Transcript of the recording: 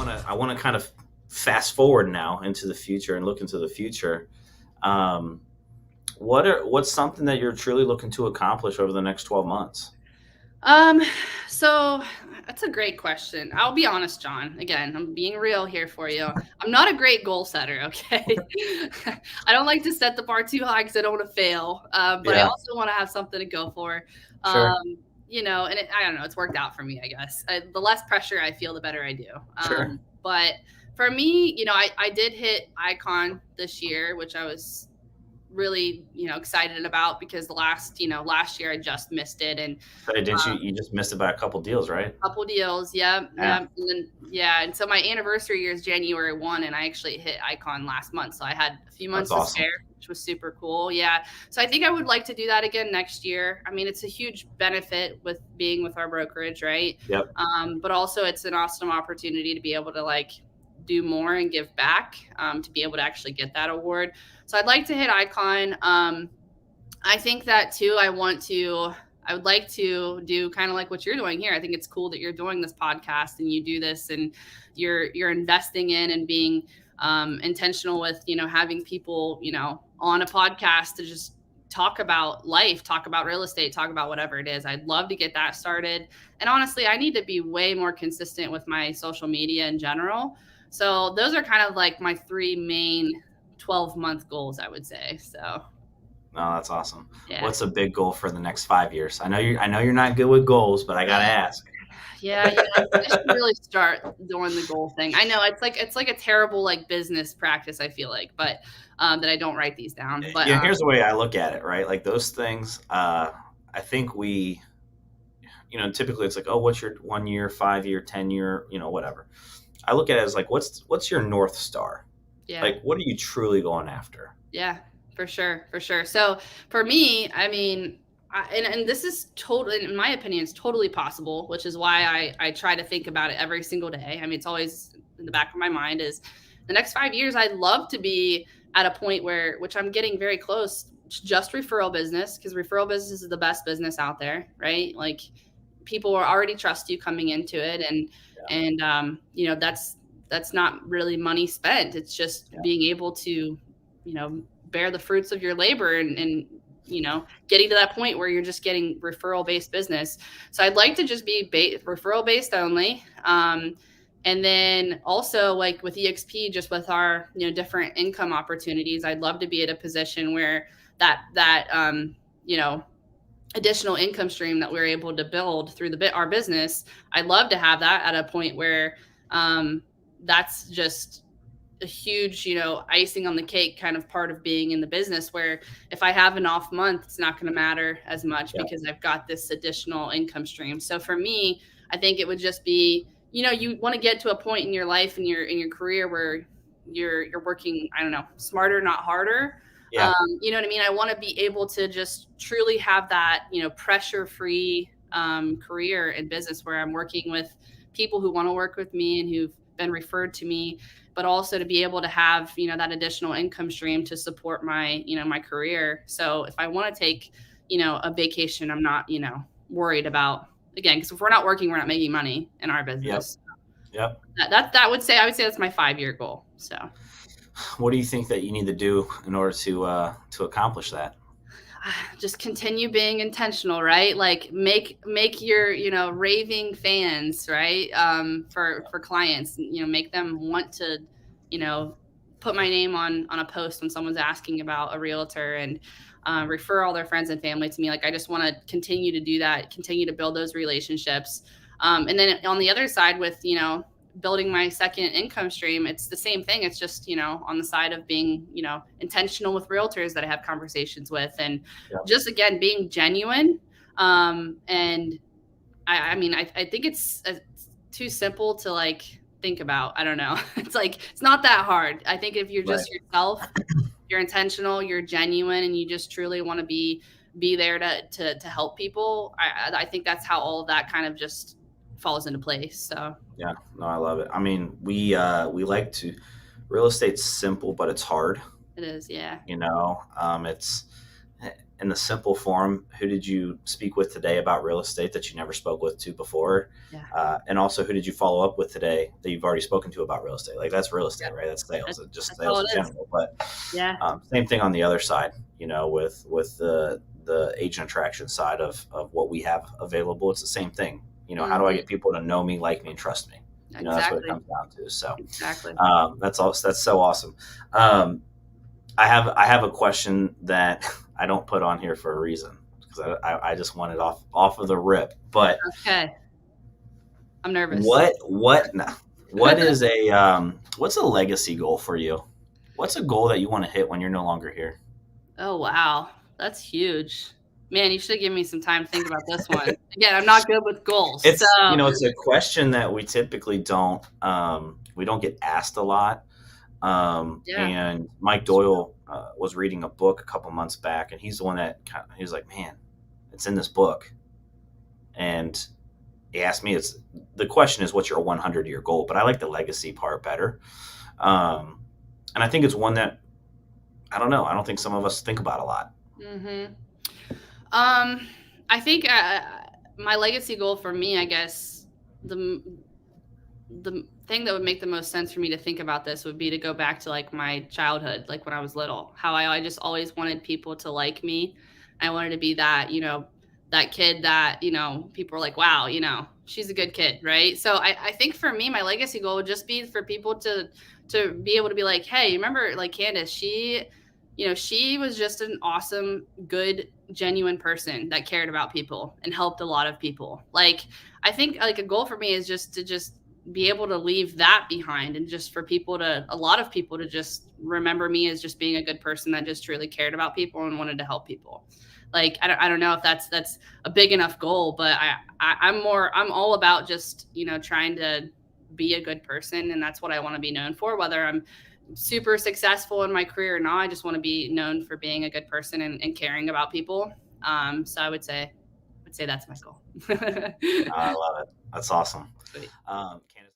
want to kind of fast forward now into the future and look into the future. Um, what's something that you're truly looking to accomplish over the next 12 months? Um, so that's a great question. I'll be honest, John. Again, I'm being real here for you. I'm not a great goal setter, okay? I don't like to set the bar too high because I don't want to fail. But I Yeah, also want to have something to go for. sure, And I don't know, it's worked out for me, I guess. The less pressure I feel, the better I do. sure. But for me, I did hit Icon this year, which I was really, excited about because last year I just missed it. And So didn't you just missed it by a couple deals, right? couple deals, yeah, Yeah, yeah, and then yeah, and so my anniversary year is January 1, and I actually hit Icon last month, so I had a few that's months to awesome. spare, which was super cool. Yeah, so I think I would like to do that again next year. I mean, it's a huge benefit with being with our brokerage, right? Yep. But also it's an awesome opportunity to be able to like do more and give back, to be able to actually get that award. So I'd like to hit Icon. I think that too. I would like to do kind of like what you're doing here. I think it's cool that you're doing this podcast and you do this and you're investing in and being intentional with, having people, on a podcast to just talk about life, talk about real estate, talk about whatever it is. I'd love to get that started. And honestly, I need to be way more consistent with my social media in general. So those are kind of like my three main 12-month goals, I would say. So No, that's awesome. yeah. What's a big goal for the next 5 years? I know you're not good with goals, but I gotta ask. Yeah, I should really start doing the goal thing. I know it's like a terrible like business practice, I feel like, but that I don't write these down. But Yeah, here's the way I look at it, right? Like those things, I think typically it's like, oh, what's your 1 year, 5 year, 10 year, whatever. I look at it as like, what's your North Star? yeah, Like, what are you truly going after? yeah, for sure, for sure. So for me, I mean, and this is totally, in my opinion, it's totally possible, which is why I try to think about it every single day. I mean, it's always in the back of my mind is the next 5 years. I'd love to be at a point where, which I'm getting very close, just referral business, because referral business is the best business out there, right? Like people will already trust you coming into it, and that's not really money spent. It's just Yeah, being able to bear the fruits of your labor, and getting to that point where you're just getting referral based business. So I'd like to just be referral based only. And then also like with EXP, just with our different income opportunities, I'd love to be at a position where that additional income stream that we're able to build through our business. I'd love to have that at a point where um, that's just a huge, icing on the cake kind of part of being in the business, where if I have an off month, it's not going to matter as much yeah, because I've got this additional income stream. So for me, I think it would just be, you want to get to a point in your life and your career where you're working, I don't know, smarter, not harder. yeah, You know what I mean? I want to be able to just truly have that, pressure free career in business where I'm working with people who want to work with me and who've been referred to me, but also to be able to have, that additional income stream to support my career. So if I want to take, a vacation, I'm not, worried about, again, because if we're not working, we're not making money in our yep, business. yep. I would say that's my 5 year goal. So What do you think that you need to do in order to accomplish that? just continue being intentional, right? Like make your, raving fans, right? For clients, make them want to, you know, put my name on a post when someone's asking about a realtor, and refer all their friends and family to me. Like I just want to continue to do that, continue to build those relationships. And then on the other side with, building my second income stream, it's the same thing. It's just, on the side of being, intentional with realtors that I have conversations with, and Yep. just again being genuine. And I mean, I think it's too simple to like think about. I don't know. It's like it's not that hard. I think if you're Right. just yourself, you're intentional, you're genuine, and you just truly want to be there to help people. I think that's how all of that kind of just falls into place. So Yeah. No, I love it. I mean, we like to real estate's simple, but it's hard. it is, yeah. It's in the simple form, who did you speak with today about real estate that you never spoke with to before? Yeah. And also, who did you follow up with today that you've already spoken to about real estate? Like that's real estate, Yeah. right? That's sales, just That's all sales it in is. general. But Yeah. same thing on the other side, with the agent attraction side of what we have available. It's the same thing. How do I Mhm. get people to know me, like me, and trust me? That's what it Exactly. comes down to. So Exactly. that's so awesome. Um, I have a question that I don't put on here for a reason because I just want it off of the rip. But Okay. I'm nervous. what is what's a legacy goal for you? What's a goal that you want to hit when you're no longer here? Oh, wow. That's huge. Man, you should give me some time to think about this one. Again, I'm not good with goals. It's So, it's a question that we typically don't get asked a lot. yeah. And Mike Doyle was reading a book a couple months back, and he's the one that he was like, "Man, it's in this book." And he asked me, "It's the question is what's your 100-year goal?" But I like the legacy part better, um, and I think it's one that I don't know. I don't think some of us think about a lot. Mhm. Um, I think my legacy goal for me, I guess, the the thing that would make the most sense for me to think about this would be to go back to like my childhood, like when I was little, how I just always wanted people to like me. I wanted to be that, that kid that, people were like, wow, she's a good kid. Right. So I think for me, my legacy goal would just be for people to be able to be like, hey, remember like Candace, she was just an awesome, good, genuine person that cared about people and helped a lot of people. Like, I think like a goal for me is just to just be able to leave that behind and just for a lot of people to just remember me as just being a good person that just truly cared about people and wanted to help people. Like, I don't know if that's a big enough goal, but I'm all about just, trying to be a good person. And that's what I want to be known for, whether I'm super successful in my career or not. I just want to be known for being a good person and caring about people. So I would say that's my goal. I love it. That's awesome. Sweet. Candace,